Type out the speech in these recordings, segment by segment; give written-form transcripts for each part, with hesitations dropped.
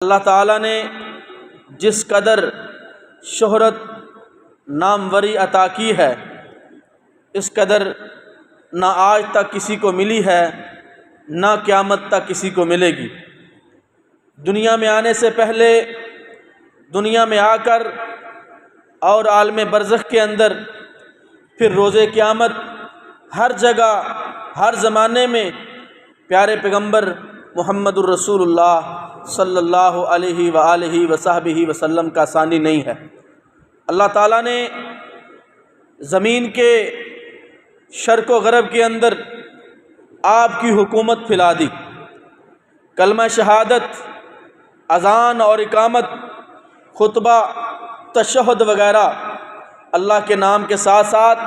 اللہ تعالیٰ نے جس قدر شہرت ناموری عطا کی ہے اس قدر نہ آج تک کسی کو ملی ہے نہ قیامت تک کسی کو ملے گی۔ دنیا میں آنے سے پہلے، دنیا میں آ کر اور عالم برزخ کے اندر، پھر روز قیامت، ہر جگہ ہر زمانے میں پیارے پیغمبر محمد الرسول اللہ صلی اللہ علیہ وآلہ وصحبہ وسلم کا ثانی نہیں ہے۔ اللہ تعالیٰ نے زمین کے شرق و غرب کے اندر آپ کی حکومت پھیلا دی۔ کلمہ شہادت، اذان اور اقامت، خطبہ، تشہد وغیرہ اللہ کے نام کے ساتھ ساتھ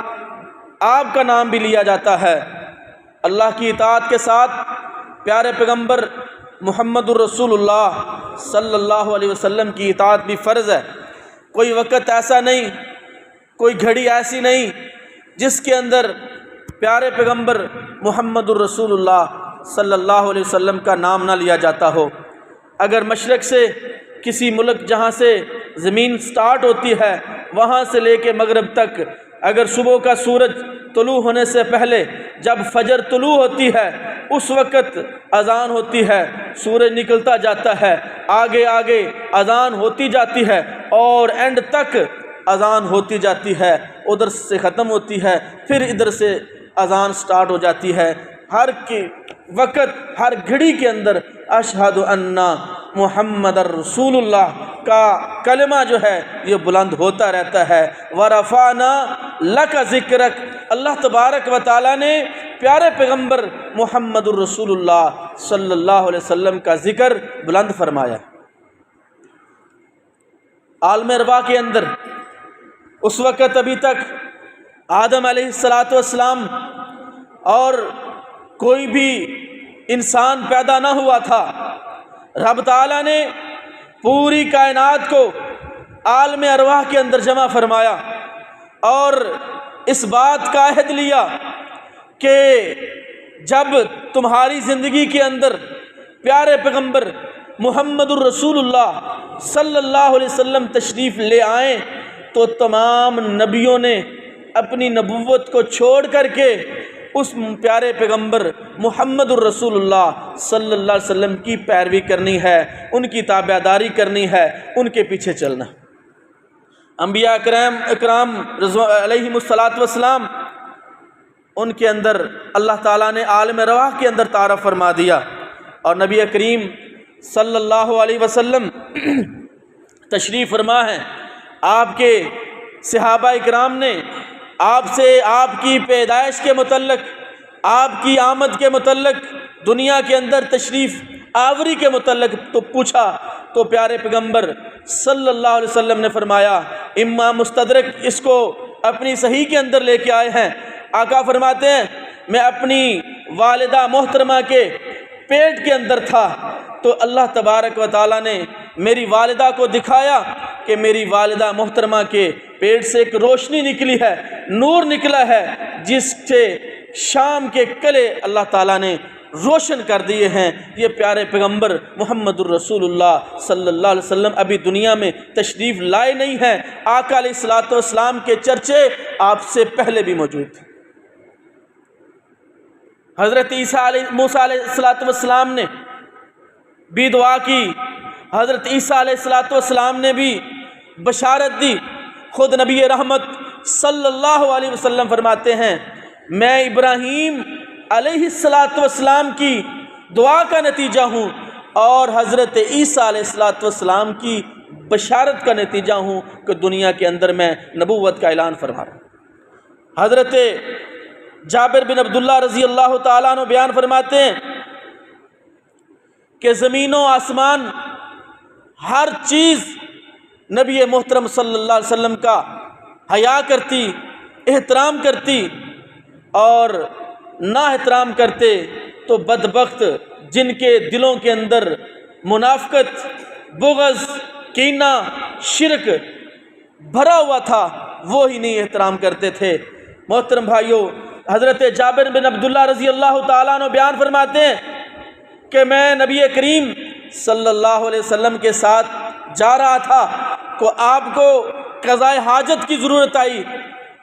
آپ کا نام بھی لیا جاتا ہے۔ اللہ کی اطاعت کے ساتھ پیارے پیغمبر محمد الرسول اللہ صلی اللہ علیہ وسلم کی اطاعت بھی فرض ہے۔ کوئی وقت ایسا نہیں، کوئی گھڑی ایسی نہیں جس کے اندر پیارے پیغمبر محمد الرسول اللہ صلی اللہ علیہ وسلم کا نام نہ لیا جاتا ہو۔ اگر مشرق سے کسی ملک جہاں سے زمین سٹارٹ ہوتی ہے وہاں سے لے کے مغرب تک، اگر صبح کا سورج طلوع ہونے سے پہلے جب فجر طلوع ہوتی ہے اس وقت اذان ہوتی ہے، سورج نکلتا جاتا ہے، آگے آگے اذان ہوتی جاتی ہے اور اینڈ تک اذان ہوتی جاتی ہے، ادھر سے ختم ہوتی ہے، پھر ادھر سے اذان سٹارٹ ہو جاتی ہے۔ ہر کی وقت، ہر گھڑی کے اندر اشہد ان محمد الرسول اللہ کا کلمہ جو ہے یہ بلند ہوتا رہتا ہے۔ ورفعنا لک ذکرک، اللہ تبارک و تعالیٰ نے پیارے پیغمبر محمد الرسول اللہ صلی اللہ علیہ وسلم کا ذکر بلند فرمایا۔ عالم ارواح کے اندر اس وقت ابھی تک آدم علیہ السلام اور کوئی بھی انسان پیدا نہ ہوا تھا۔ رب تعالیٰ نے پوری کائنات کو عالم ارواح کے اندر جمع فرمایا اور اس بات کا عہد لیا کہ جب تمہاری زندگی کے اندر پیارے پیغمبر محمد الرسول اللہ صلی اللہ علیہ وسلم تشریف لے آئیں تو تمام نبیوں نے اپنی نبوت کو چھوڑ کر کے اس پیارے پیغمبر محمد الرسول اللہ صلی اللہ علیہ وسلم کی پیروی کرنی ہے، ان کی تابعداری کرنی ہے، ان کے پیچھے چلنا۔ انبیاء اکرام علیہم السلام ان کے اندر اللہ تعالیٰ نے عالم ارواح کے اندر تعارف فرما دیا، اور نبی کریم صلی اللہ علیہ وسلم تشریف فرما ہے۔ آپ کے صحابہ اکرام نے آپ سے آپ کی پیدائش کے متعلق، آپ کی آمد کے متعلق، دنیا کے اندر تشریف آوری کے متعلق تو پوچھا تو پیارے پیغمبر صلی اللہ علیہ وسلم نے فرمایا، امام مستدرک اس کو اپنی صحیح کے اندر لے کے آئے ہیں، آقا فرماتے ہیں میں اپنی والدہ محترمہ کے پیٹ کے اندر تھا تو اللہ تبارک و تعالیٰ نے میری والدہ کو دکھایا کہ میری والدہ محترمہ کے پیٹ سے ایک روشنی نکلی ہے، نور نکلا ہے، جس سے شام کے قلعے اللہ تعالیٰ نے روشن کر دیے ہیں۔ یہ پیارے پیغمبر محمد الرسول اللہ صلی اللہ علیہ وسلم ابھی دنیا میں تشریف لائے نہیں ہیں، آقا علیہ السلام کے چرچے آپ سے پہلے بھی موجود تھے۔ حضرت موسیٰ علیہ السلام نے بھی دعا کی، حضرت عیسیٰ علیہ السلام نے بھی بشارت دی۔ خود نبی رحمت صلی اللہ علیہ وسلم فرماتے ہیں میں ابراہیم علیہ السلام کی دعا کا نتیجہ ہوں اور حضرت عیسیٰ علیہ السلام کی بشارت کا نتیجہ ہوں کہ دنیا کے اندر میں نبوت کا اعلان فرما رہا ہوں۔ حضرت جابر بن عبداللہ رضی اللہ تعالیٰ عنہ بیان فرماتے ہیں کہ زمین و آسمان ہر چیز نبی محترم صلی اللہ علیہ وسلم کا حیا کرتی، احترام کرتی، اور نہ احترام کرتے تو بدبخت جن کے دلوں کے اندر منافقت، بغض، کینہ، شرک بھرا ہوا تھا وہ ہی نہیں احترام کرتے تھے۔ محترم بھائیوں، حضرت جابر بن عبداللہ رضی اللہ تعالیٰ عنہ بیان فرماتے ہیں کہ میں نبی کریم صلی اللہ علیہ وسلم کے ساتھ جا رہا تھا کو آپ کو قضاء حاجت کی ضرورت آئی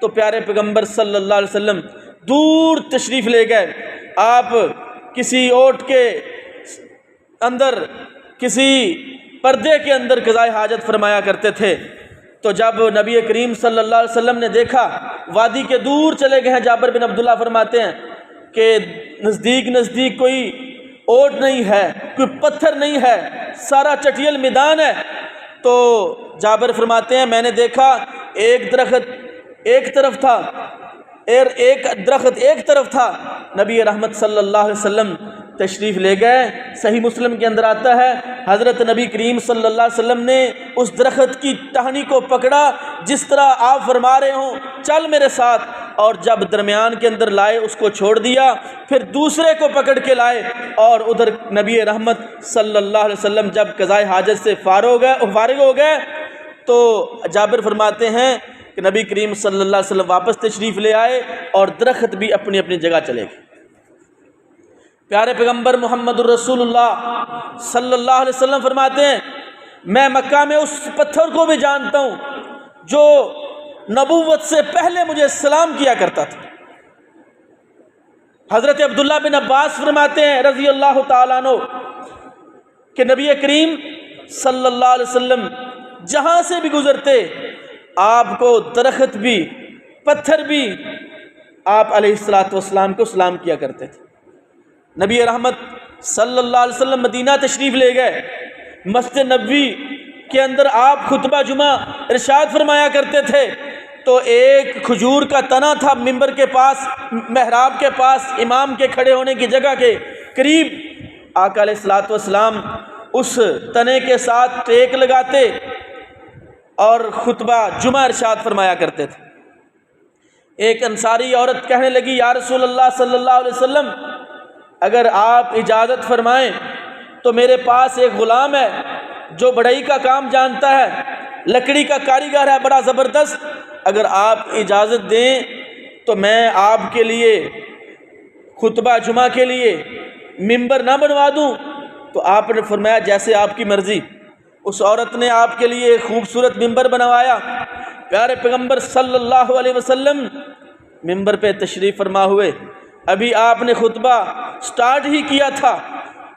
تو پیارے پیغمبر صلی اللہ علیہ وسلم دور تشریف لے گئے. آپ کسی اوٹ کے اندر کسی پردے کے اندر قضاء حاجت فرمایا کرتے تھے. تو جب نبی کریم صلی اللہ علیہ وسلم نے دیکھا وادی کے دور چلے گئے ہیں، جابر بن عبداللہ فرماتے ہیں کہ نزدیک نزدیک کوئی اوٹ نہیں ہے، کوئی پتھر نہیں ہے، سارا چٹیل میدان ہے. تو جابر فرماتے ہیں میں نے دیکھا ایک درخت ایک طرف تھا اور ایک درخت ایک طرف تھا. نبی رحمت صلی اللہ علیہ وسلم تشریف لے گئے. صحیح مسلم کے اندر آتا ہے حضرت نبی کریم صلی اللہ علیہ وسلم نے اس درخت کی ٹہنی کو پکڑا جس طرح آپ فرما رہے ہوں چل میرے ساتھ، اور جب درمیان کے اندر لائے اس کو چھوڑ دیا، پھر دوسرے کو پکڑ کے لائے اور ادھر نبی رحمت صلی اللہ علیہ وسلم جب قضاء حاجت سے فارغ ہو گئے تو جابر فرماتے ہیں کہ نبی کریم صلی اللہ علیہ وسلم واپس تشریف لے آئے اور درخت بھی اپنی اپنی جگہ چلے گئے. پیارے پیغمبر محمد الرسول اللہ صلی اللہ علیہ وسلم فرماتے ہیں میں مکہ میں اس پتھر کو بھی جانتا ہوں جو نبوت سے پہلے مجھے سلام کیا کرتا تھا. حضرت عبداللہ بن عباس فرماتے ہیں رضی اللہ تعالیٰ عنہ کہ نبی کریم صلی اللہ علیہ وسلم جہاں سے بھی گزرتے آپ کو درخت بھی پتھر بھی آپ علیہ الصلوۃ والسلام کو سلام کیا کرتے تھے. نبی رحمت صلی اللہ علیہ وسلم مدینہ تشریف لے گئے. مسجد نبوی کے اندر آپ خطبہ جمعہ ارشاد فرمایا کرتے تھے تو ایک کھجور کا تنا تھا ممبر کے پاس، محراب کے پاس، امام کے کھڑے ہونے کی جگہ کے قریب. آقا علیہ الصلوۃ والسلام اس تنے کے ساتھ ٹیک لگاتے اور خطبہ جمعہ ارشاد فرمایا کرتے تھے. ایک انصاری عورت کہنے لگی یا رسول اللہ صلی اللہ علیہ وسلم اگر آپ اجازت فرمائیں تو میرے پاس ایک غلام ہے جو بڑھئی کا کام جانتا ہے، لکڑی کا کاریگر ہے بڑا زبردست، اگر آپ اجازت دیں تو میں آپ کے لیے خطبہ جمعہ کے لیے ممبر نہ بنوا دوں. تو آپ نے فرمایا جیسے آپ کی مرضی. اس عورت نے آپ کے لیے ایک خوبصورت ممبر بنوایا. پیارے پیغمبر صلی اللہ علیہ وسلم ممبر پہ تشریف فرما ہوئے. ابھی آپ نے خطبہ سٹارٹ ہی کیا تھا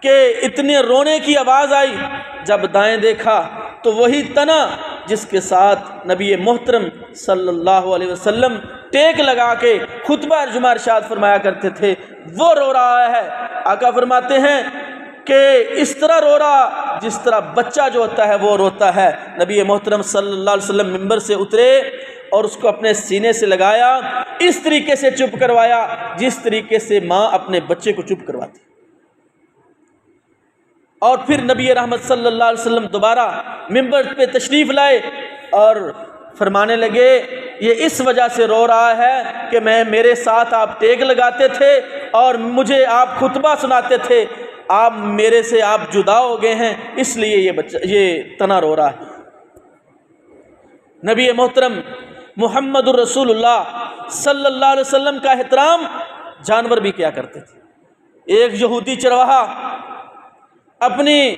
کہ اتنے رونے کی آواز آئی. جب دائیں دیکھا تو وہی تنا جس کے ساتھ نبی محترم صلی اللہ علیہ وسلم ٹیک لگا کے خطبہ جمعہ ارشاد فرمایا کرتے تھے وہ رو رہا ہے. آقا فرماتے ہیں کہ اس طرح رو رہا جس طرح بچہ جو ہوتا ہے وہ روتا ہے. نبی محترم صلی اللہ علیہ وسلم ممبر سے اترے اور اس کو اپنے سینے سے لگایا، اس طریقے سے چپ کروایا جس طریقے سے ماں اپنے بچے کو چپ کرواتی. اور پھر نبی رحمت صلی اللہ علیہ وسلم دوبارہ ممبر پہ تشریف لائے اور فرمانے لگے یہ اس وجہ سے رو رہا ہے کہ میرے ساتھ آپ ٹیک لگاتے تھے اور مجھے آپ خطبہ سناتے تھے، آپ میرے سے آپ جدا ہو گئے ہیں اس لیے یہ تنا رو رہا ہے. نبی محترم محمد الرسول اللہ صلی اللہ علیہ وسلم کا احترام جانور بھی کیا کرتے تھے. ایک یہودی چرواہا اپنی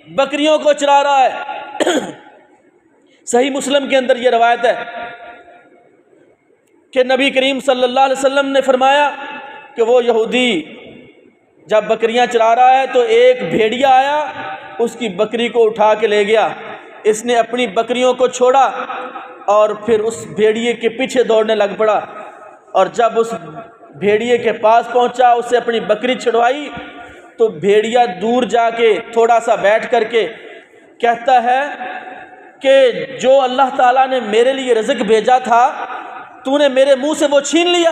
بکریوں کو چرا رہا ہے. صحیح مسلم کے اندر یہ روایت ہے کہ نبی کریم صلی اللہ علیہ وسلم نے فرمایا کہ وہ یہودی جب بکریاں چرا رہا ہے تو ایک بھیڑیا آیا اس کی بکری کو اٹھا کے لے گیا. اس نے اپنی بکریوں کو چھوڑا اور پھر اس بھیڑیے کے پیچھے دوڑنے لگ پڑا، اور جب اس بھیڑیے کے پاس پہنچا اسے اپنی بکری چھڑوائی تو بھیڑیا دور جا کے تھوڑا سا بیٹھ کر کے کہتا ہے کہ جو اللہ تعالیٰ نے میرے لیے رزق بھیجا تھا تو نے میرے منہ سے وہ چھین لیا.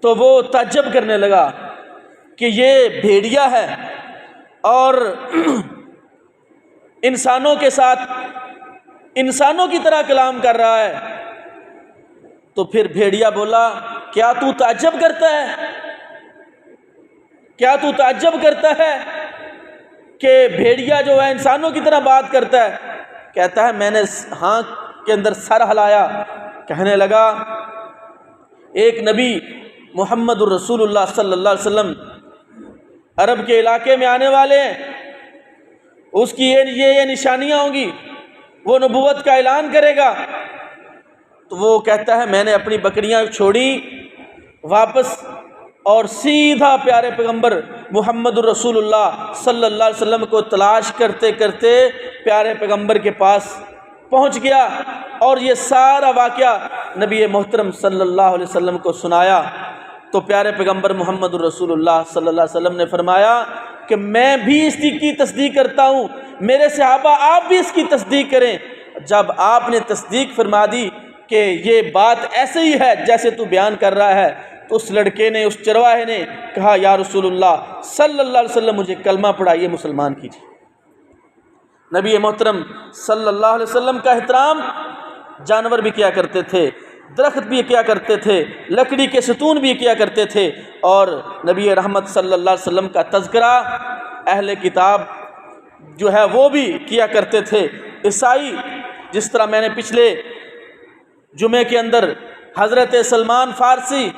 تو وہ تعجب کرنے لگا کہ یہ بھیڑیا ہے اور انسانوں کے ساتھ انسانوں کی طرح کلام کر رہا ہے. تو پھر بھیڑیا بولا کیا تو تعجب کرتا ہے، کیا تو تعجب کرتا ہے کہ بھیڑیا جو ہے انسانوں کی طرح بات کرتا ہے؟ کہتا ہے میں نے ہاں کے اندر سر ہلایا. کہنے لگا ایک نبی محمد الرسول اللہ صلی اللہ علیہ وسلم عرب کے علاقے میں آنے والے ہیں، اس کی یہ نشانیاں ہوں گی، وہ نبوت کا اعلان کرے گا۔ تو وہ کہتا ہے میں نے اپنی بکریاں چھوڑی واپس، اور سیدھا پیارے پیغمبر محمد الرسول اللہ صلی اللہ علیہ وسلم کو تلاش کرتے کرتے پیارے پیغمبر کے پاس پہنچ گیا، اور یہ سارا واقعہ نبی محترم صلی اللہ علیہ وسلم کو سنایا۔ تو پیارے پیغمبر محمد الرسول اللہ صلی اللہ علیہ وسلم نے فرمایا کہ میں بھی اس کی تصدیق کرتا ہوں، میرے صحابہ آپ بھی اس کی تصدیق کریں۔ جب آپ نے تصدیق فرما دی کہ یہ بات ایسے ہی ہے جیسے تو بیان کر رہا ہے، تو اس لڑکے نے، اس چرواہے نے کہا یا رسول اللہ صلی اللہ علیہ وسلم مجھے کلمہ پڑھائیے، مسلمان کیجیے۔ نبی محترم صلی اللہ علیہ وسلم کا احترام جانور بھی کیا کرتے تھے، درخت بھی کیا کرتے تھے، لکڑی کے ستون بھی کیا کرتے تھے، اور نبی رحمت صلی اللہ علیہ وسلم کا تذکرہ اہل کتاب جو ہے وہ بھی کیا کرتے تھے۔ عیسائی، جس طرح میں نے پچھلے جمعے کے اندر حضرت سلمان فارسی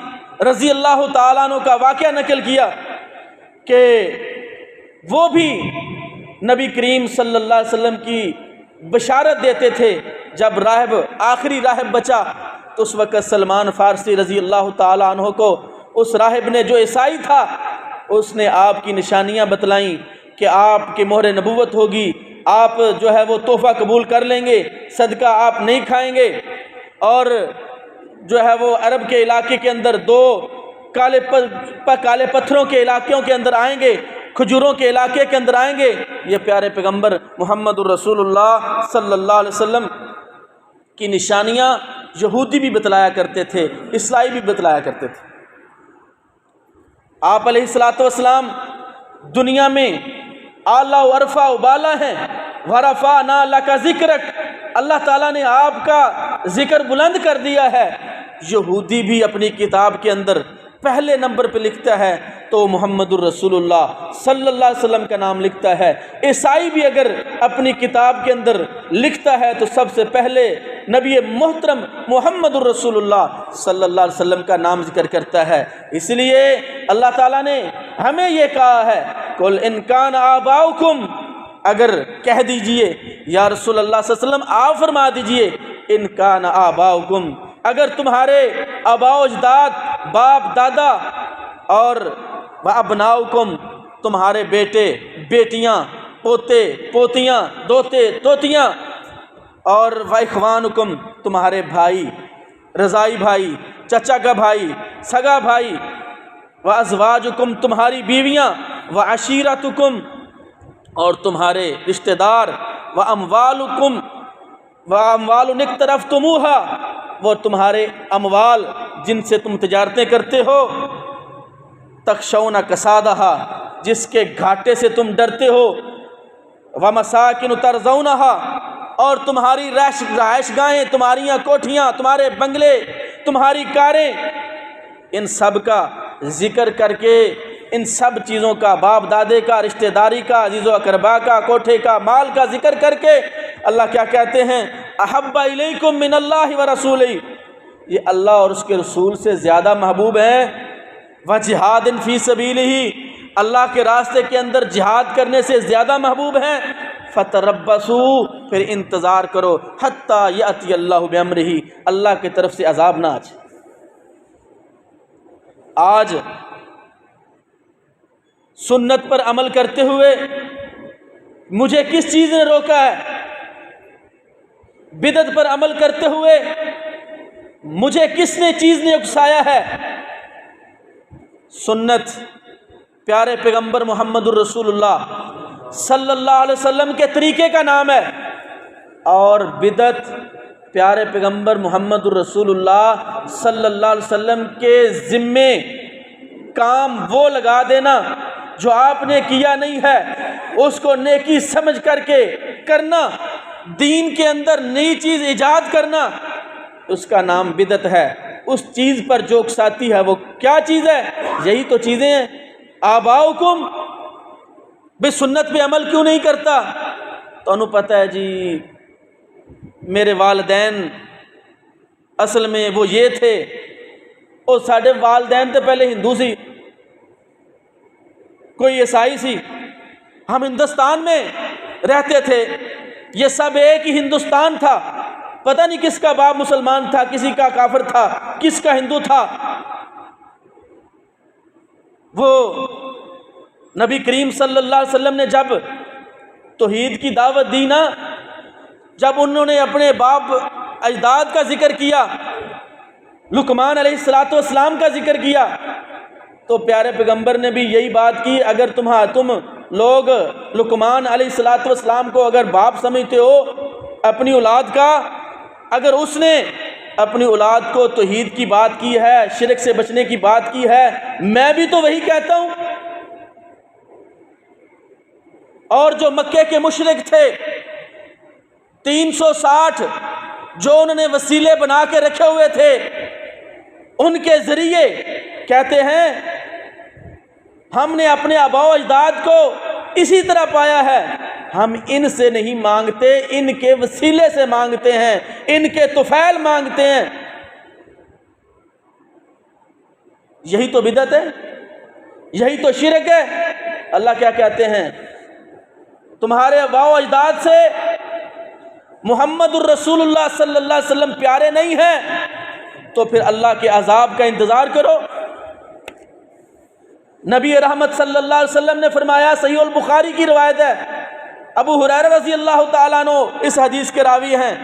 رضی اللہ تعالیٰ عنہ کا واقعہ نقل کیا کہ وہ بھی نبی کریم صلی اللہ علیہ وسلم کی بشارت دیتے تھے۔ جب راہب، آخری راہب بچا، تو اس وقت سلمان فارسی رضی اللہ تعالیٰ عنہ کو اس راہب نے، جو عیسائی تھا، اس نے آپ کی نشانیاں بتلائیں کہ آپ کی مہر نبوت ہوگی، آپ جو ہے وہ تحفہ قبول کر لیں گے، صدقہ آپ نہیں کھائیں گے، اور جو ہے وہ عرب کے علاقے کے اندر دو کالے پتھروں کے علاقوں کے اندر آئیں گے، کھجوروں کے علاقے کے اندر آئیں گے۔ یہ پیارے پیغمبر محمد الرسول اللہ صلی اللہ علیہ وسلم کی نشانیاں یہودی بھی بتلایا کرتے تھے، عیسائی بھی بتلایا کرتے تھے۔ آپ علیہ الصلوۃ والسلام دنیا میں اعلیٰ و ارفع و بالا ہیں، ورفعنا لک ذکرک، اللہ تعالیٰ نے آپ کا ذکر بلند کر دیا ہے۔ یہودی بھی اپنی کتاب کے اندر پہلے نمبر پہ لکھتا ہے تو محمد الرسول اللہ صلی اللہ علیہ وسلم کا نام لکھتا ہے۔ عیسائی بھی اگر اپنی کتاب کے اندر لکھتا ہے تو سب سے پہلے نبی محترم محمد الرسول اللہ صلی اللہ علیہ وسلم کا نام ذکر کرتا ہے۔ اس لیے اللہ تعالیٰ نے ہمیں یہ کہا ہے قل ان کان آباؤکم، اگر کہہ دیجئے یا رسول اللہ صلی اللہ علیہ وسلم آپ فرما دیجئے ان کان آباؤکم، اگر تمہارے آباء و اجداد، باپ دادا، اور وابناؤکم، تمہارے بیٹے بیٹیاں، پوتے پوتیاں، دوتے دوتیاں، اور واخوانکم، تمہارے بھائی، رضائی بھائی، چچا کا بھائی، سگا بھائی، وازواجکم، تمہاری بیویاں، وعشیرتکم، اور تمہارے رشتہ دار، واموالکم، واموال اقترفتموها، وہ تمہارے اموال جن سے تم تجارتیں کرتے ہو، تخشون کسادہا، جس کے گھاٹے سے تم ڈرتے ہو، ومساکن ترضونہا، اور تمہاری رہائش گاہیں، تمہاریاں کوٹھیاں، تمہارے بنگلے، تمہاری کاریں، ان سب کا ذکر کر کے، ان سب چیزوں کا، باپ دادے کا، رشتہ داری کا، عزیز و اقربا کا، کوٹھے کا، مال کا ذکر کر کے اللہ کیا کہتے ہیں؟ احب الیکم من اللہ ورسولہ، یہ اللہ اور اس کے رسول سے زیادہ محبوب ہیں۔ وجہاد فی سبیلہ، اللہ کے راستے کے اندر جہاد کرنے سے زیادہ محبوب ہیں۔ فتربصوا، پھر انتظار کرو، حتی یأتی اللہ بامرہ، اللہ کی طرف سے عذاب نہ آ جائے۔ آج سنت پر عمل کرتے ہوئے مجھے کس چیز نے روکا ہے؟ بدعت پر عمل کرتے ہوئے مجھے کس نے چیز نے اکسایا ہے؟ سنت پیارے پیغمبر محمد الرسول اللہ صلی اللہ علیہ وسلم کے طریقے کا نام ہے، اور بدعت پیارے پیغمبر محمد الرسول اللہ صلی اللہ علیہ وسلم کے ذمے کام وہ لگا دینا جو آپ نے کیا نہیں ہے، اس کو نیکی سمجھ کر کے کرنا، دین کے اندر نئی چیز ایجاد کرنا، اس کا نام بدعت ہے۔ اس چیز پر جو اکساتی ہے وہ کیا چیز ہے؟ یہی تو چیزیں ہیں۔ آباؤکم، بے سنت پہ عمل کیوں نہیں کرتا؟ تو انہوں پتہ ہے جی میرے والدین اصل میں وہ یہ تھے، اور ساڑھے والدین تو پہلے ہندو سی، کوئی عیسائی سی، ہم ہندوستان میں رہتے تھے، یہ سب ایک ہی ہندوستان تھا، پتہ نہیں کس کا باپ مسلمان تھا، کسی کا کافر تھا، کس کا ہندو تھا۔ وہ نبی کریم صلی اللہ علیہ وسلم نے جب توحید کی دعوت دی نا، جب انہوں نے اپنے باپ اجداد کا ذکر کیا، لقمان علیہ السلام کا ذکر کیا، تو پیارے پیغمبر نے بھی یہی بات کی، اگر تم لوگ لقمان علیہ السلام کو اگر باپ سمجھتے ہو اپنی اولاد کا، اگر اس نے اپنی اولاد کو توحید کی بات کی ہے، شرک سے بچنے کی بات کی ہے، میں بھی تو وہی کہتا ہوں۔ اور جو مکے کے مشرک تھے 360 جو انہوں نے وسیلے بنا کے رکھے ہوئے تھے، ان کے ذریعے کہتے ہیں ہم نے اپنے آباء و اجداد کو اسی طرح پایا ہے، ہم ان سے نہیں مانگتے، ان کے وسیلے سے مانگتے ہیں، ان کے طفیل مانگتے ہیں۔ یہی تو بدعت ہے، یہی تو شرک ہے۔ اللہ کیا کہتے ہیں؟ تمہارے آباء و اجداد سے محمد الرسول اللہ صلی اللہ علیہ وسلم پیارے نہیں ہیں تو پھر اللہ کے عذاب کا انتظار کرو۔ نبی رحمت صلی اللہ علیہ وسلم نے فرمایا، صحیح البخاری کی روایت ہے، ابو ہریرہ رضی اللہ تعالیٰ عنہ اس حدیث کے راوی ہیں،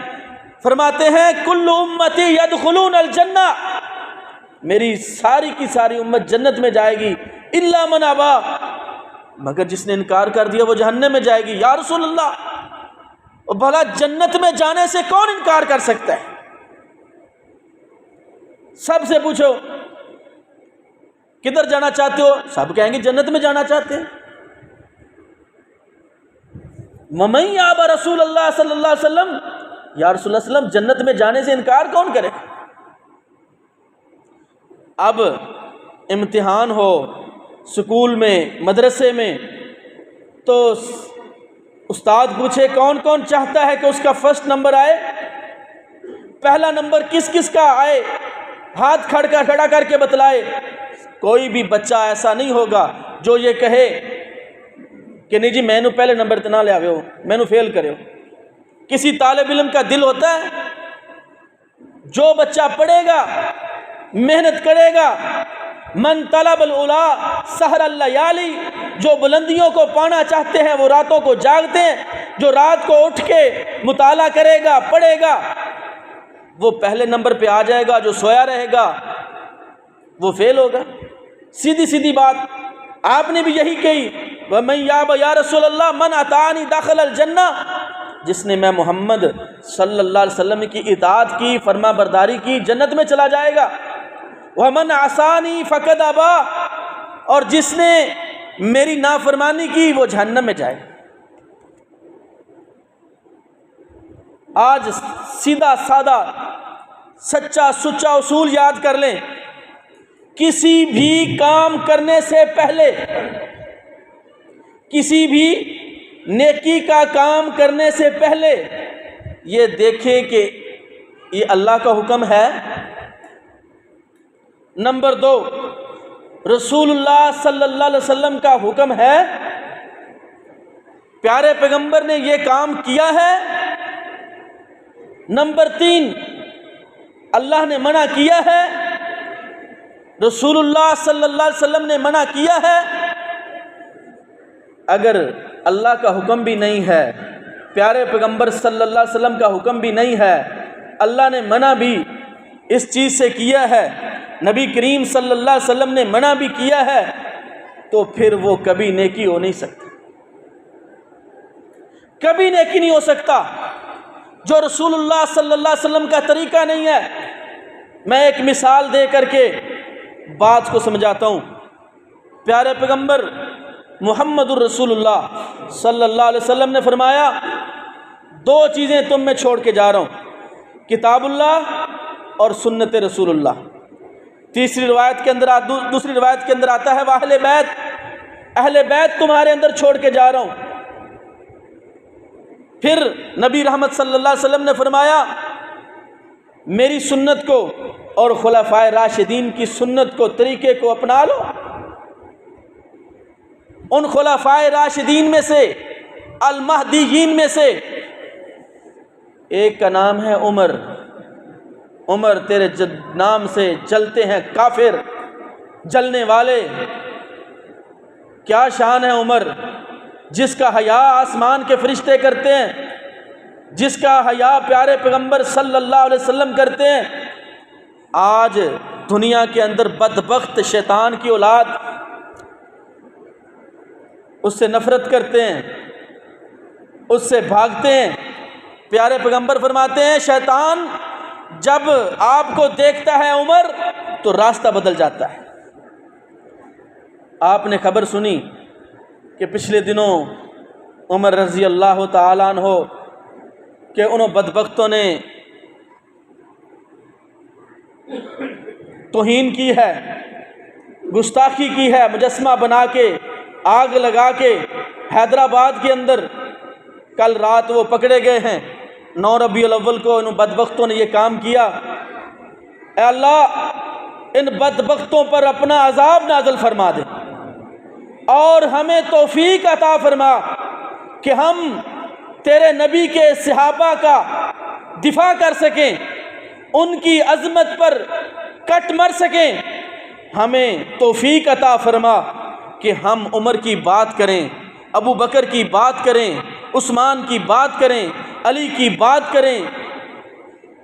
فرماتے ہیں کل امتی یدخلون الجنہ، میری ساری کی ساری امت جنت میں جائے گی، الا من ابا، مگر جس نے انکار کر دیا وہ جہنم میں جائے گی۔ یا رسول اللہ، بھلا جنت میں جانے سے کون انکار کر سکتا ہے؟ سب سے پوچھو کدھر جانا چاہتے ہو، سب کہیں گے جنت میں جانا چاہتے ہیں۔ وَمَن یَأْبَ رسول اللہ صلی اللہ علیہ وسلم، یا رسول اللہ صلی اللہ علیہ وسلم جنت میں جانے سے انکار کون کرے؟ اب امتحان ہو سکول میں، مدرسے میں، تو استاد پوچھے کون کون چاہتا ہے کہ اس کا فرسٹ نمبر آئے، پہلا نمبر کس کس کا آئے، ہاتھ کھڑا کر کے بتلائے۔ کوئی بھی بچہ ایسا نہیں ہوگا جو یہ کہے کہ نہیں جی میں نے پہلے نمبر تے نہ لے آوے ہو، میں نے فیل کرے ہو۔ کسی طالب علم کا دل ہوتا ہے، جو بچہ پڑھے گا، محنت کرے گا، من طلب العلا سحر اللیالی، جو بلندیوں کو پانا چاہتے ہیں وہ راتوں کو جاگتے ہیں، جو رات کو اٹھ کے مطالعہ کرے گا، پڑھے گا، وہ پہلے نمبر پہ آ جائے گا، جو سویا رہے گا وہ فیل ہوگا۔ سیدھی سیدھی بات آپ نے بھی یہی کہی، وَمَن یَأْبَ یا رسول اللہ مَنْ أَطَاعَنِی دَخَلَ الْجَنَّةَ، جس نے میں محمد صلی اللہ علیہ وسلم کی اطاعت کی، فرما برداری کی، جنت میں چلا جائے گا۔ وَمَنْ عَصَانِی فَقَدْ أَبَىٰ، اور جس نے میری نافرمانی کی وہ جہنم میں جائے۔ آج سیدھا سادہ سچا سچا اصول یاد کر لیں، کسی بھی کام کرنے سے پہلے، کسی بھی نیکی کا کام کرنے سے پہلے یہ دیکھیں کہ یہ اللہ کا حکم ہے۔ نمبر 2، رسول اللہ صلی اللہ علیہ وسلم کا حکم ہے، پیارے پیغمبر نے یہ کام کیا ہے۔ نمبر 3، اللہ نے منع کیا ہے، رسول اللہ صلی اللہ علیہ وسلم نے منع کیا ہے۔ اگر اللہ کا حکم بھی نہیں ہے، پیارے پیغمبر صلی اللہ علیہ وسلم کا حکم بھی نہیں ہے، اللہ نے منع بھی اس چیز سے کیا ہے، نبی کریم صلی اللہ علیہ وسلم نے منع بھی کیا ہے، تو پھر وہ کبھی نیکی ہو نہیں سکتی، کبھی نیکی نہیں ہو سکتا جو رسول اللہ صلی اللہ علیہ وسلم کا طریقہ نہیں ہے۔ میں ایک مثال دے کر کے بات کو سمجھاتا ہوں۔ پیارے پیغمبر محمد الرسول اللہ صلی اللہ علیہ وسلم نے فرمایا، 2 چیزیں تم میں چھوڑ کے جا رہا ہوں، کتاب اللہ اور سنت رسول اللہ۔ دوسری روایت کے اندر آتا ہے اہل بیت تمہارے اندر چھوڑ کے جا رہا ہوں۔ پھر نبی رحمت صلی اللہ علیہ وسلم نے فرمایا، میری سنت کو اور خلفائے راشدین کی سنت کو، طریقے کو اپنا لو۔ ان خلفائے راشدین میں سے، المہدیین میں سے ایک کا نام ہے عمر۔ عمر تیرے نام سے جلتے ہیں کافر، جلنے والے۔ کیا شان ہے عمر، جس کا حیا آسمان کے فرشتے کرتے ہیں، جس کا حیا پیارے پیغمبر صلی اللہ علیہ وسلم کرتے ہیں۔ آج دنیا کے اندر بدبخت شیطان کی اولاد اس سے نفرت کرتے ہیں، اس سے بھاگتے ہیں۔ پیارے پیغمبر فرماتے ہیں شیطان جب آپ کو دیکھتا ہے عمر تو راستہ بدل جاتا ہے۔ آپ نے خبر سنی کہ پچھلے دنوں عمر رضی اللہ تعالیٰ عنہ کہ انہوں بدبختوں نے توہین کی ہے، گستاخی کی ہے، مجسمہ بنا کے آگ لگا کے حیدرآباد کے اندر کل رات وہ پکڑے گئے ہیں۔ 9 ربیع الاول کو ان بدبختوں نے یہ کام کیا۔ اے اللہ ان بدبختوں پر اپنا عذاب نازل فرما دے اور ہمیں توفیق عطا فرما کہ ہم تیرے نبی کے صحابہ کا دفاع کر سکیں، ان کی عظمت پر کٹ مر سکیں۔ ہمیں توفیق عطا فرما کہ ہم عمر کی بات کریں، ابو بکر کی بات کریں، عثمان کی بات کریں، علی کی بات کریں،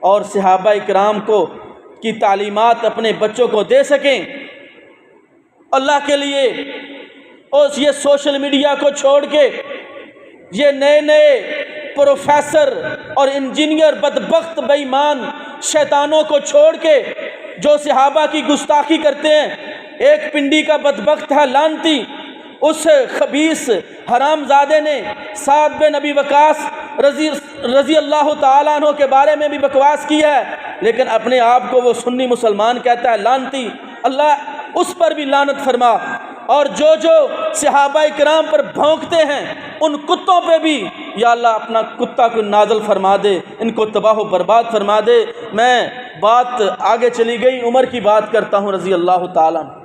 اور صحابہ کرام کو کی تعلیمات اپنے بچوں کو دے سکیں۔ اللہ کے لیے اس یہ سوشل میڈیا کو چھوڑ کے یہ نئے نئے پروفیسر اور انجینئر بدبخت بے ایمان شیطانوں کو چھوڑ کے جو صحابہ کی گستاخی کرتے ہیں۔ ایک پنڈی کا بدبخت ہے لعنتی، اس خبیث حرام زادے نے سعد بن ابی وقاص رضی اللہ تعالیٰ عنہ کے بارے میں بھی بکواس کی ہے، لیکن اپنے آپ کو وہ سنی مسلمان کہتا ہے۔ لعنتی، اللہ اس پر بھی لعنت فرما، اور جو صحابہ کرام پر بھونکتے ہیں ان کتوں پہ بھی یا اللہ اپنا کتا کو نازل فرما دے، ان کو تباہ و برباد فرما دے۔ میں بات آگے چلی گئی، عمر کی بات کرتا ہوں رضی اللہ تعالیٰ عنہ۔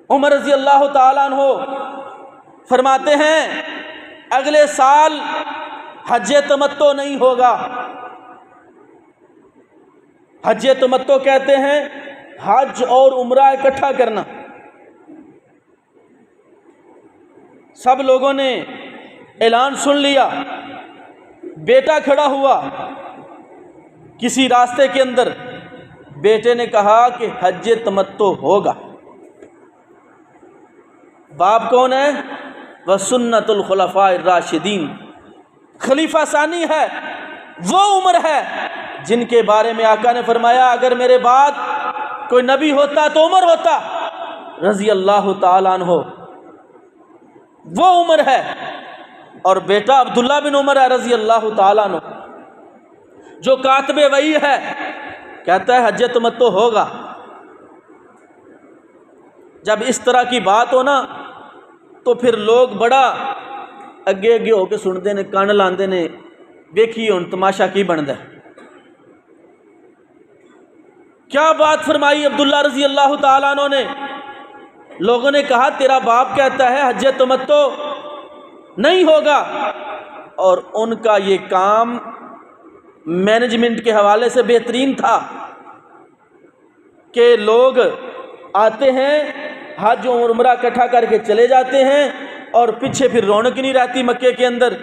عمر رضی اللہ تعالیٰ عنہ فرماتے ہیں اگلے سال حج تمتع نہیں ہوگا۔ حج تمتع کہتے ہیں حج اور عمرہ اکٹھا کرنا۔ سب لوگوں نے اعلان سن لیا، بیٹا کھڑا ہوا کسی راستے کے اندر، بیٹے نے کہا کہ حج تمتع ہوگا۔ باپ کون ہے؟ وَسُنَّةُ الْخُلَفَاءِ الرَّاشِدِينَ، خلیفہ ثانی ہے، وہ عمر ہے جن کے بارے میں آقا نے فرمایا اگر میرے بعد کوئی نبی ہوتا تو عمر ہوتا رضی اللہ تعالیٰ عنہ۔ وہ عمر ہے، اور بیٹا عبداللہ بن عمر ہے رضی اللہ تعالیٰ عنہ، جو کاتب وحی ہے، کہتا ہے حج تمتع ہوگا۔ جب اس طرح کی بات ہو نا تو پھر لوگ بڑا اگے اگے ہو کے سنتے نے، کان لاندے نے، دیکھیے ہن تماشا کی بنتا ہے۔ کیا بات فرمائی عبداللہ رضی اللہ تعالیٰ عنہ نے؟ لوگوں نے کہا تیرا باپ کہتا ہے حج تمتع نہیں ہوگا، اور ان کا یہ کام مینجمنٹ کے حوالے سے بہترین تھا کہ لوگ آتے ہیں حج اور عمرہ اکٹھا کر کے چلے جاتے ہیں، اور پیچھے پھر رونق نہیں رہتی مکے کے اندر۔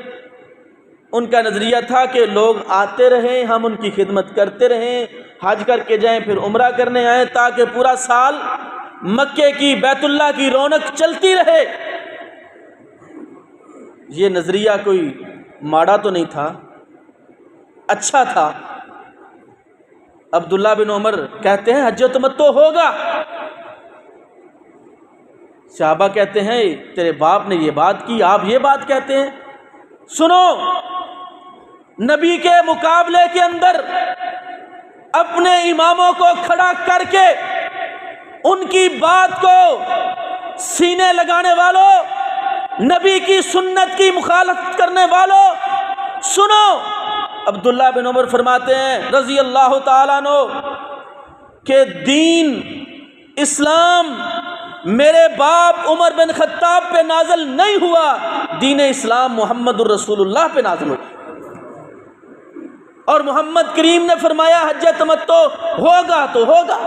ان کا نظریہ تھا کہ لوگ آتے رہیں، ہم ان کی خدمت کرتے رہیں، حج کر کے جائیں پھر عمرہ کرنے آئیں، تاکہ پورا سال مکے کی بیت اللہ کی رونق چلتی رہے۔ یہ نظریہ کوئی ماڑا تو نہیں تھا، اچھا تھا۔ عبداللہ بن عمر کہتے ہیں حج تمتع ہوگا۔ صحابہ کہتے ہیں تیرے باپ نے یہ بات کی، آپ یہ بات کہتے ہیں؟ سنو، نبی کے مقابلے کے اندر اپنے اماموں کو کھڑا کر کے ان کی بات کو سینے لگانے والوں، نبی کی سنت کی مخالفت کرنے والوں، سنو، عبداللہ بن عمر فرماتے ہیں رضی اللہ تعالیٰ عنہ کہ دین، اسلام میرے باپ عمر بن خطاب پہ نازل نہیں ہوا، دین اسلام محمد الرسول اللہ پہ نازل ہوا۔ اور محمد کریم نے فرمایا حج تمتع ہوگا تو ہوگا۔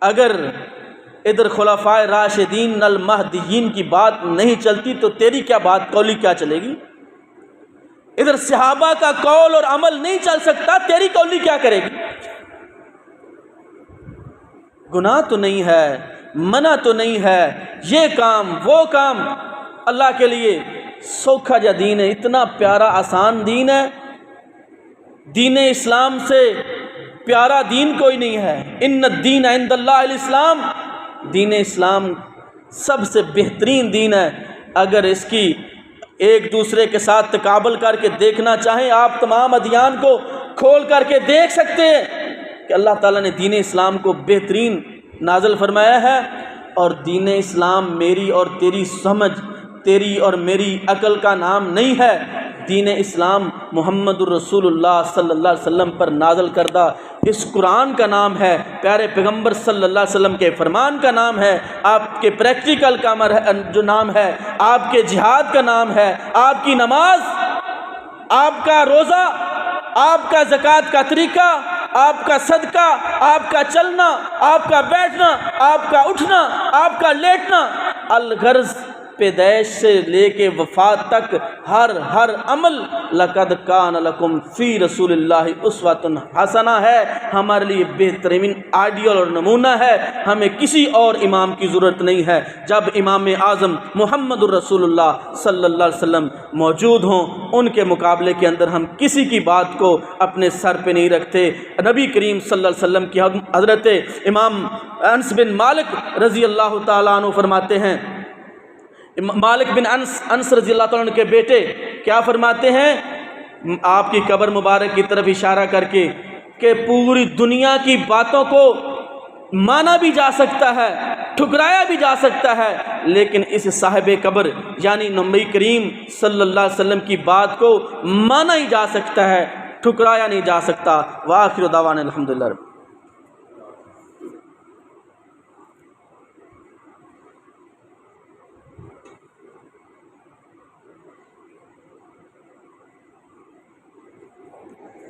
اگر ادھر خلفائے راشدین المہدیین کی بات نہیں چلتی تو تیری کیا بات قولی کیا چلے گی؟ ادھر صحابہ کا قول اور عمل نہیں چل سکتا، تیری قولی کیا کرے گی؟ گناہ تو نہیں ہے، منع تو نہیں ہے، یہ کام وہ کام، اللہ کے لیے سوکھا جا دین ہے، اتنا پیارا آسان دین ہے۔ دین اسلام سے پیارا دین کوئی نہیں ہے۔ ان الدین عند اللہ الاسلام، دین اسلام سب سے بہترین دین ہے۔ اگر اس کی ایک دوسرے کے ساتھ تقابل کر کے دیکھنا چاہیں، آپ تمام ادیان کو کھول کر کے دیکھ سکتے ہیں کہ اللہ تعالیٰ نے دین اسلام کو بہترین نازل فرمایا ہے۔ اور دین اسلام میری اور تیری سمجھ، تیری اور میری عقل کا نام نہیں ہے، دین اسلام محمد الرسول اللہ صلی اللہ علیہ وسلم پر نازل کردہ اس قرآن کا نام ہے، پیارے پیغمبر صلی اللہ علیہ وسلم کے فرمان کا نام ہے، آپ کے پریکٹیکل کا جو نام ہے، آپ کے جہاد کا نام ہے، آپ کی نماز، آپ کا روزہ، آپ کا زکوٰۃ کا طریقہ، آپ کا صدقہ، آپ کا چلنا، آپ کا بیٹھنا، آپ کا اٹھنا، آپ کا لیٹنا، الغرض پیدائش سے لے کے وفات تک ہر عمل لقد کان لکم فی رسول اللہ اسوۃ حسنہ ہے، ہمارے لیے بہترین آئیڈیل اور نمونہ ہے۔ ہمیں کسی اور امام کی ضرورت نہیں ہے۔ جب امام اعظم محمد الرسول اللہ صلی اللہ علیہ وسلم موجود ہوں، ان کے مقابلے کے اندر ہم کسی کی بات کو اپنے سر پہ نہیں رکھتے۔ نبی کریم صلی اللہ علیہ وسلم کی حضرت امام انس بن مالک رضی اللہ تعالیٰ عنہ فرماتے ہیں، مالک بن انس رضی اللہ تعالیٰ عنہ کے بیٹے کیا فرماتے ہیں آپ کی قبر مبارک کی طرف اشارہ کر کے کہ پوری دنیا کی باتوں کو مانا بھی جا سکتا ہے، ٹھکرایا بھی جا سکتا ہے، لیکن اس صاحب قبر یعنی نبی کریم صلی اللہ علیہ وسلم کی بات کو مانا ہی جا سکتا ہے، ٹھکرایا نہیں جا سکتا۔ وآخر دعوانا الحمدللہ۔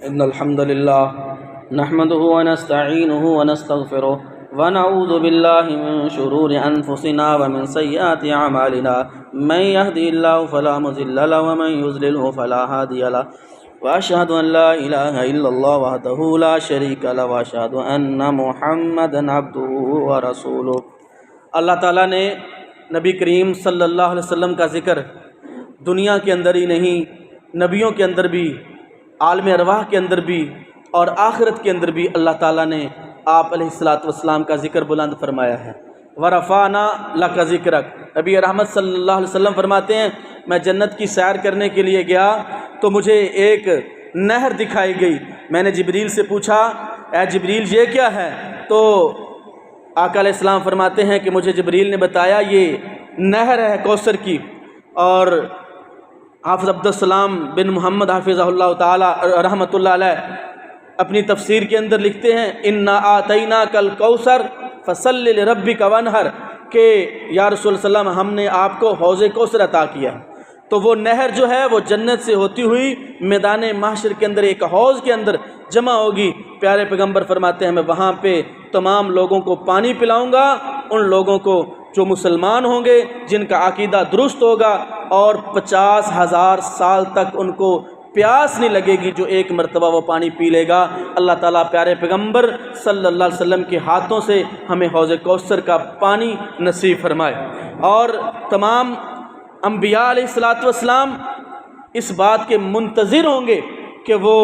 ان الحمد للہ نحمده ونستعینه ونستغفره ونعوذ باللہ من شرور انفسنا ومن سیئات اعمالنا، من يهدي الله فلا مضل له ومن يضلل فلا هادي له، واشهد ان لا الہ الا اللہ وحدہ لا شریک له، واشهد ان محمدا عبدہ ورسولہ۔ اللہ تعالیٰ نے نبی کریم صلی اللہ علیہ وسلم کا ذکر دنیا کے اندر ہی نہیں، نبیوں کے اندر بھی، عالم ارواح کے اندر بھی اور آخرت کے اندر بھی اللہ تعالیٰ نے آپ علیہ الصلوۃ والسلام کا ذکر بلند فرمایا ہے۔ وَرَفَعْنَا لَكَ ذِكْرَكَ، نبی رحمت صلی اللہ علیہ وسلم فرماتے ہیں میں جنت کی سیر کرنے کے لیے گیا تو مجھے ایک نہر دکھائی گئی۔ میں نے جبریل سے پوچھا اے جبریل یہ کیا ہے؟ تو آقا علیہ السلام فرماتے ہیں کہ مجھے جبریل نے بتایا یہ نہر ہے کوثر کی۔ اور حافظ عبدالسلام بن محمد حافظہ اللہ تعالی رحمۃ اللہ علیہ اپنی تفسیر کے اندر لکھتے ہیں انا آتیناک الکوثر فصل لربک وانحر، کہ یا رسول اللہ علیہ وسلم ہم نے آپ کو حوض کوثر عطا کیا۔ تو وہ نہر جو ہے وہ جنت سے ہوتی ہوئی میدان محشر کے اندر ایک حوض کے اندر جمع ہوگی۔ پیارے پیغمبر فرماتے ہیں میں وہاں پہ تمام لوگوں کو پانی پلاؤں گا، ان لوگوں کو جو مسلمان ہوں گے، جن کا عقیدہ درست ہوگا، اور 50,000 سال تک ان کو پیاس نہیں لگے گی جو ایک مرتبہ وہ پانی پی لے گا۔ اللہ تعالیٰ پیارے پیغمبر صلی اللہ علیہ وسلم کے ہاتھوں سے ہمیں حوض کوثر کا پانی نصیب فرمائے۔ اور تمام انبیاء علیہ الصلوۃ والسلام اس بات کے منتظر ہوں گے کہ وہ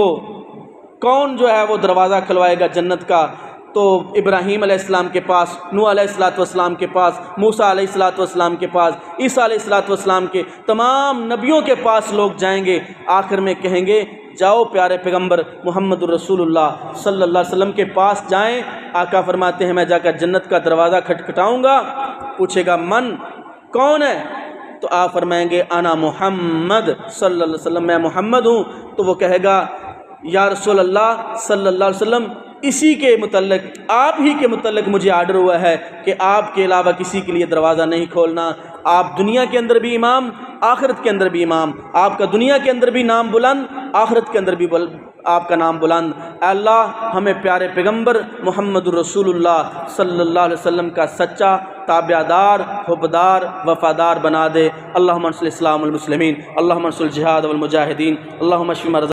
کون جو ہے وہ دروازہ کھلوائے گا جنت کا۔ تو ابراہیم علیہ السلام کے پاس، نوح علیہ الصلوۃ والسلام کے پاس، موسیٰ علیہ الصلوۃ والسلام کے پاس، عیسیٰ علیہ الصلوۃ والسلام کے تمام نبیوں کے پاس لوگ جائیں گے، آخر میں کہیں گے جاؤ پیارے پیغمبر محمد الرسول اللہ صلی اللہ علیہ وسلم کے پاس جائیں۔ آقا فرماتے ہیں میں جا کر جنت کا دروازہ کھٹکھٹاؤں گا، پوچھے گا من، کون ہے؟ تو آپ فرمائیں گے انا محمد صلی اللہ علیہ وسلم، میں محمد ہوں۔ تو وہ کہے گا یا رسول اللہ صلی اللہ علیہ وسلم اسی کے متعلق، آپ ہی کے متعلق مجھے آرڈر ہوا ہے کہ آپ کے علاوہ کسی کے لیے دروازہ نہیں کھولنا۔ آپ دنیا کے اندر بھی امام، آخرت کے اندر بھی امام، آپ کا دنیا کے اندر بھی نام بلند، آخرت کے اندر بھی آپ کا نام بلند۔ اے اللہ ہمیں پیارے پیغمبر محمد الرسول اللہ صلی اللہ علیہ وسلم کا سچا تابع دار، حبدار، وفادار بنا دے۔ اللہم انصر الاسلام والمسلمین، اللہم انصر الجہاد والمجاہدین، اللہم اشف مرضى